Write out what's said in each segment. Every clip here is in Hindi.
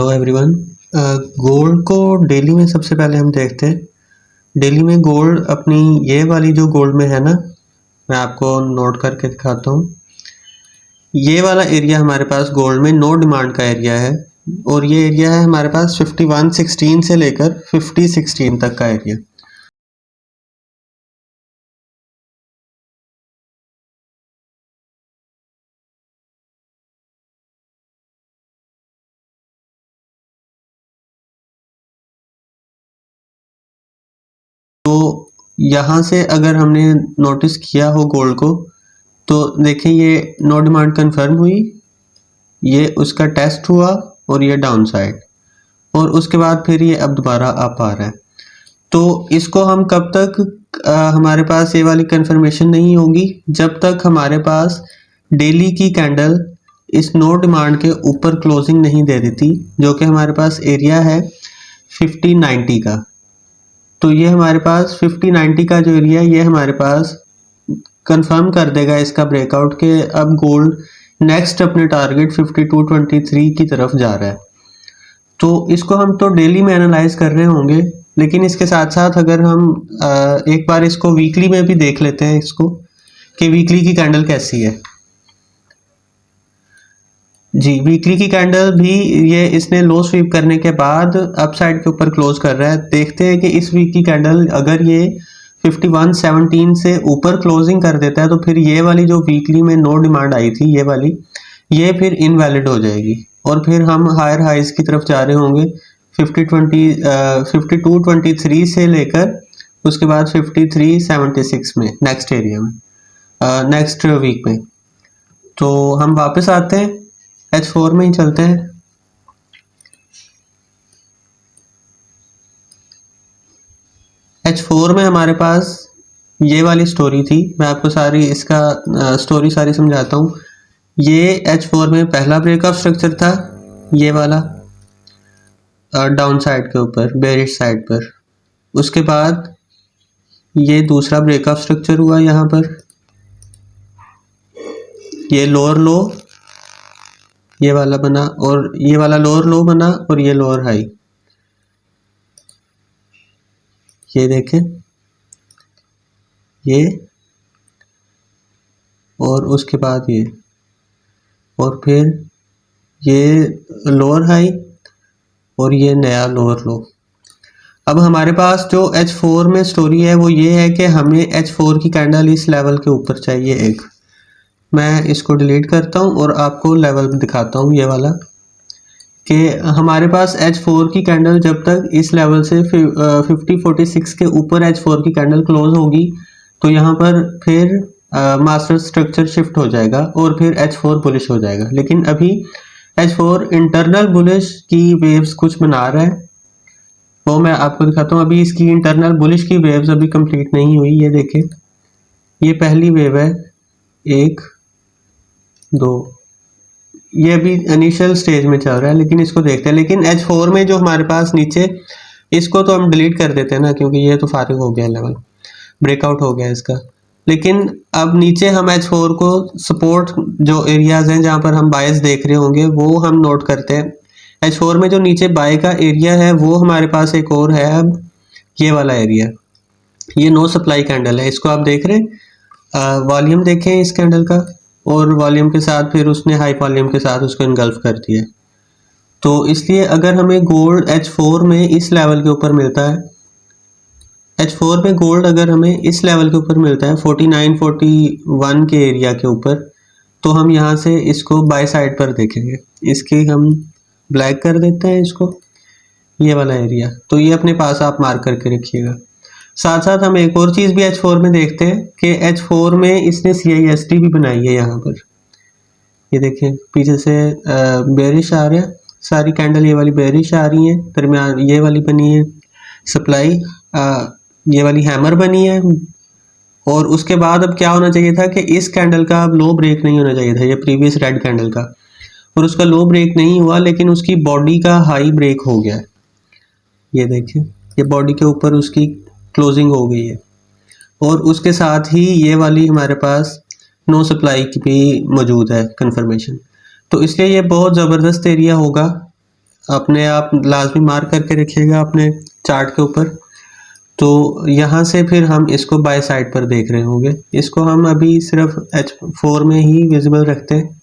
Hello everyone. गोल्ड को डेली में सबसे पहले हम देखते हैं। डेली में गोल्ड अपनी ये वाली जो गोल्ड में है ना, मैं आपको नोट करके दिखाता हूँ। ये वाला एरिया हमारे पास गोल्ड में नो डिमांड का एरिया है और ये एरिया है हमारे पास 5116 से लेकर 5016 तक का एरिया। तो यहाँ से अगर हमने नोटिस किया हो गोल्ड को, तो देखें ये नो डिमांड कंफर्म हुई, ये उसका टेस्ट हुआ और ये डाउन साइड, और उसके बाद फिर ये अब दोबारा अप आ रहा है। तो इसको हम कब तक हमारे पास ये वाली कंफर्मेशन नहीं होगी जब तक हमारे पास डेली की कैंडल इस नो डिमांड के ऊपर क्लोजिंग नहीं दे देती, जो कि हमारे पास एरिया है 5090 का। तो ये हमारे पास 5090 का जो एरिया ये हमारे पास कंफर्म कर देगा इसका ब्रेकआउट के अब गोल्ड नेक्स्ट अपने टारगेट 5223 की तरफ जा रहा है। तो इसको हम तो डेली में एनालाइज कर रहे होंगे, लेकिन इसके साथ साथ अगर हम एक बार इसको वीकली में भी देख लेते हैं इसको कि वीकली की कैंडल कैसी है। जी, वीकली की कैंडल भी ये इसने लो स्वीप करने के बाद अप साइड के ऊपर क्लोज कर रहा है। देखते हैं कि इस वीक की कैंडल अगर ये 5117 से ऊपर क्लोजिंग कर देता है तो फिर ये वाली जो वीकली में नो डिमांड आई थी ये वाली, ये फिर इनवैलिड हो जाएगी और फिर हम हायर हाइज की तरफ जा रहे होंगे 5223 से लेकर उसके बाद 5376 में नेक्स्ट एरिया में नेक्स्ट वीक में। तो हम वापस आते हैं H4 में ही चलते हैं। H4 में हमारे पास ये वाली स्टोरी थी, मैं आपको सारी इसका स्टोरी सारी समझाता हूँ। ये H4 में पहला ब्रेकअप स्ट्रक्चर था, ये वाला डाउन साइड के ऊपर बेरिश साइड पर। उसके बाद ये दूसरा ब्रेकअप स्ट्रक्चर हुआ, यहाँ पर ये लोअर लो ये वाला बना और ये वाला लोअर लो बना और ये लोअर हाई, ये देखें ये, और उसके बाद ये, और फिर ये लोअर हाई और ये नया लोअर लो। अब हमारे पास जो H4 में स्टोरी है वो ये है कि हमें H4 की कैंडल इस लेवल के ऊपर चाहिए एक। मैं इसको डिलीट करता हूँ और आपको लेवल दिखाता हूँ ये वाला, कि हमारे पास H4 की कैंडल जब तक इस लेवल से 5046 के ऊपर H4 की कैंडल क्लोज होगी तो यहाँ पर फिर मास्टर स्ट्रक्चर शिफ्ट हो जाएगा और फिर H4 बुलिश हो जाएगा। लेकिन अभी H4 इंटरनल बुलिश की वेव्स कुछ बना रहा है, वो मैं आपको दिखाता हूँ। अभी इसकी इंटरनल बुलिश की वेव्स अभी कंप्लीट नहीं हुई, ये देखें ये पहली वेव है, 1 2, ये अभी इनिशियल स्टेज में चल रहा है, लेकिन इसको देखते हैं। लेकिन H4 में जो हमारे पास नीचे, इसको तो हम डिलीट कर देते हैं ना, क्योंकि ये तो फारिग हो गया लेवल, ब्रेकआउट हो गया इसका। लेकिन अब नीचे हम H4 को सपोर्ट जो एरियाज हैं जहाँ पर हम बायस देख रहे होंगे वो हम नोट करते हैं। H4 में जो नीचे बाय का एरिया है वो हमारे पास एक और है, अब ये वाला एरिया, ये नो सप्लाई कैंडल है, इसको आप देख रहे हैं। वॉल्यूम देखें इस कैंडल का, और वॉल्यूम के साथ फिर उसने हाई वॉल्यूम के साथ उसको इनगल्फ कर दिया। तो इसलिए अगर हमें गोल्ड H4 में इस लेवल के ऊपर मिलता है, H4 में गोल्ड अगर हमें इस लेवल के ऊपर मिलता है 49-41 के एरिया के ऊपर, तो हम यहाँ से इसको बाय साइड पर देखेंगे। इसकी हम ब्लैक कर देते हैं इसको, ये वाला एरिया, तो ये अपने पास आप मार्क करके रखिएगा। साथ साथ हम एक और चीज़ भी H4 में देखते हैं कि H4 में इसने CIST भी बनाई है। यहाँ पर ये देखें पीछे से बेरिश आ रहा है, सारी कैंडल ये वाली बेरिश आ रही है, दरमियान ये वाली बनी है सप्लाई, ये वाली हैमर बनी है। और उसके बाद अब क्या होना चाहिए था कि इस कैंडल का अब लो ब्रेक नहीं होना चाहिए था, ये प्रीवियस रेड कैंडल का, और उसका लो ब्रेक नहीं हुआ, लेकिन उसकी बॉडी का हाई ब्रेक हो गया। ये देखें ये बॉडी के ऊपर उसकी क्लोजिंग हो गई है, और उसके साथ ही ये वाली हमारे पास नो सप्लाई की भी मौजूद है कंफर्मेशन। तो इसलिए ये बहुत ज़बरदस्त एरिया होगा अपने आप लाजमी मार्क करके रखिएगा अपने चार्ट के ऊपर। तो यहाँ से फिर हम इसको बाय साइड पर देख रहे होंगे। इसको हम अभी सिर्फ H4 में ही विजिबल रखते हैं।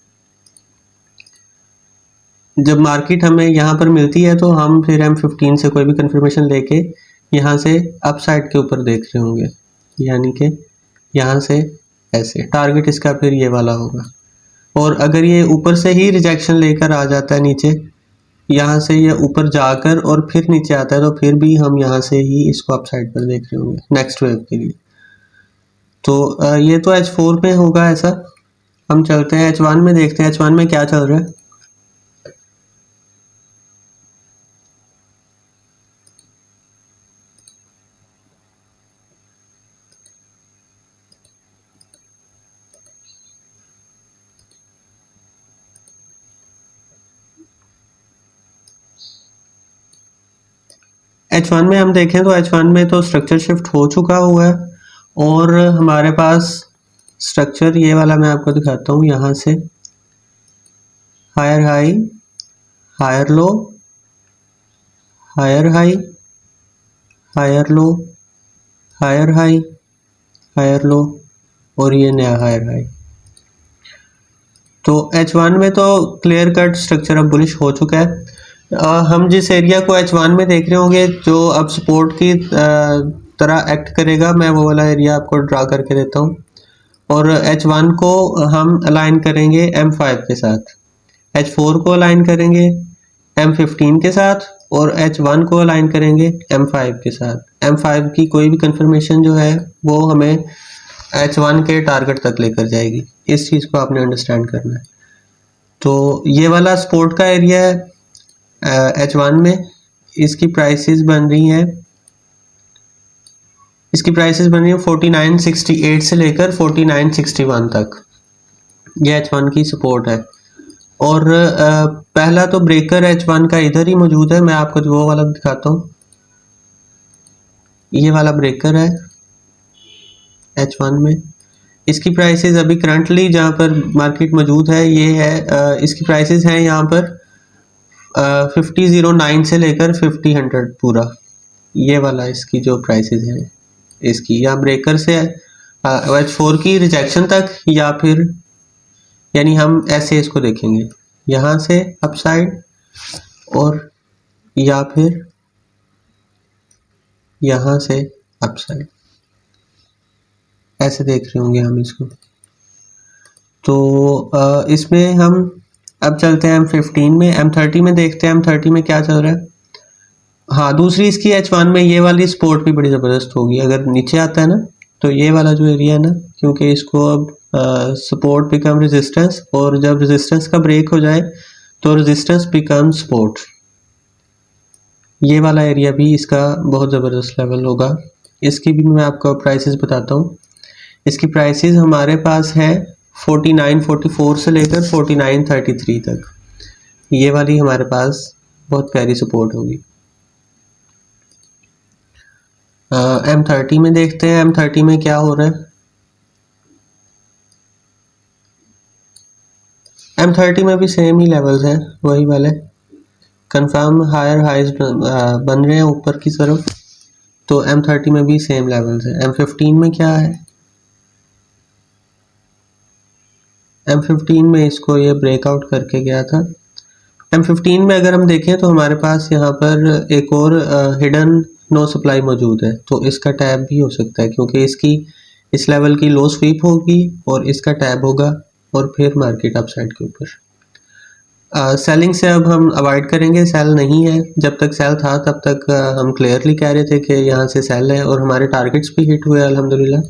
जब मार्केट हमें यहाँ पर मिलती है तो हम फिर M15 से कोई भी कंफर्मेशन लेके यहाँ से अप साइड के ऊपर देख रहे होंगे, यानी कि यहाँ से ऐसे टारगेट इसका फिर ये वाला होगा। और अगर ये ऊपर से ही रिजेक्शन लेकर आ जाता है नीचे, यहाँ से ये ऊपर जाकर और फिर नीचे आता है, तो फिर भी हम यहाँ से ही इसको अप साइड पर देख रहे होंगे नेक्स्ट वेव के लिए। तो ये तो H4 में होगा ऐसा। हम चलते हैं H1 में, देखते हैं H1 में क्या चल रहा है। H1 में हम देखें तो H1 में तो स्ट्रक्चर शिफ्ट हो चुका हुआ है और हमारे पास स्ट्रक्चर ये वाला मैं आपको दिखाता हूँ। यहाँ से higher high, higher low, higher high, higher low, higher high, higher low और ये नया हायर हाई। तो H1 में तो क्लियर कट स्ट्रक्चर अब बुलिश हो चुका है। हम जिस एरिया को H1 में देख रहे होंगे जो अब सपोर्ट की तरह एक्ट करेगा, मैं वो वाला एरिया आपको ड्रा करके देता हूँ। और H1 को हम अलाइन करेंगे M5 के साथ, H4 को अलाइन करेंगे M15 के साथ और H1 को अलाइन करेंगे M5 के साथ। M5 की कोई भी कंफर्मेशन जो है वो हमें H1 के टारगेट तक लेकर जाएगी। इस चीज़ को आपने अंडरस्टैंड करना है। तो ये वाला सपोर्ट का एरिया है H1 में। इसकी प्राइसेस बन रही हैं 4968 से लेकर 4961 तक। ये H1 की सपोर्ट है। और पहला तो ब्रेकर H1 का इधर ही मौजूद है। मैं आपको वो वाला दिखाता हूँ। ये वाला ब्रेकर है H1 में। इसकी प्राइसेस अभी करंटली जहाँ पर मार्केट मौजूद है ये है, इसकी प्राइसेस हैं यहाँ पर 5009 से लेकर 5000 पूरा। ये वाला इसकी जो प्राइसेस हैं इसकी, या ब्रेकर से H4 की रिजेक्शन तक, या फिर यानी हम ऐसे इसको देखेंगे यहाँ से अपसाइड और या फिर यहाँ से अपसाइड, ऐसे देख रहे होंगे हम इसको। तो इसमें हम अब चलते हैं M15 में। M30 में देखते हैं M30 में क्या चल रहा है। हाँ, दूसरी इसकी H1 में ये वाली सपोर्ट भी बड़ी ज़बरदस्त होगी। अगर नीचे आता है ना तो ये वाला जो एरिया है ना, क्योंकि इसको अब सपोर्ट बिकम रेजिस्टेंस, और जब रेजिस्टेंस का ब्रेक हो जाए तो रेजिस्टेंस बिकम सपोर्ट। ये वाला एरिया भी इसका बहुत ज़बरदस्त लेवल होगा। इसकी भी मैं आपको प्राइसेस बताता हूँ। इसकी प्राइसेस हमारे पास है 4944 से लेकर 4933 तक। ये वाली हमारे पास बहुत प्यारी सपोर्ट होगी। M30 में देखते हैं M30 में क्या हो रहा है। M30 में भी सेम ही लेवल्स हैं, वही वाले कंफर्म हायर हाइज बन रहे हैं ऊपर की तरफ। तो M30 में भी सेम लेवल्स हैं। M15 में क्या है, M15 में इसको ये ब्रेकआउट करके गया था। M15 में अगर हम देखें तो हमारे पास यहाँ पर एक और हिडन नो सप्लाई मौजूद है। तो इसका टैब भी हो सकता है, क्योंकि इसकी इस लेवल की लो स्वीप होगी और इसका टैब होगा और फिर मार्केट अपसाइड के ऊपर। सेलिंग से अब हम अवॉइड करेंगे, सेल नहीं है। जब तक सेल था तब तक हम क्लियरली कह रहे थे कि यहाँ से सेल है और हमारे टारगेट्स भी हिट हुए अल्हम्दुलिल्लाह।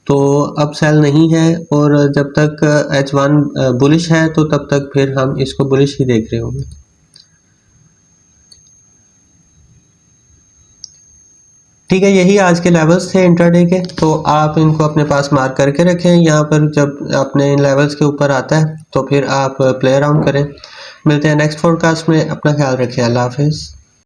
तो अब सेल नहीं है, और जब तक H1 बुलिश है तो तब तक फिर हम इसको बुलिश ही देख रहे होंगे। ठीक है, यही आज के लेवल्स थे इंट्राडे के। तो आप इनको अपने पास मार्क करके रखें। यहाँ पर जब अपने इन लेवल्स के ऊपर आता है तो फिर आप प्ले अराउंड करें। मिलते हैं नेक्स्ट पॉडकास्ट में। अपना ख्याल रखें। अल्लाह हाफिज़।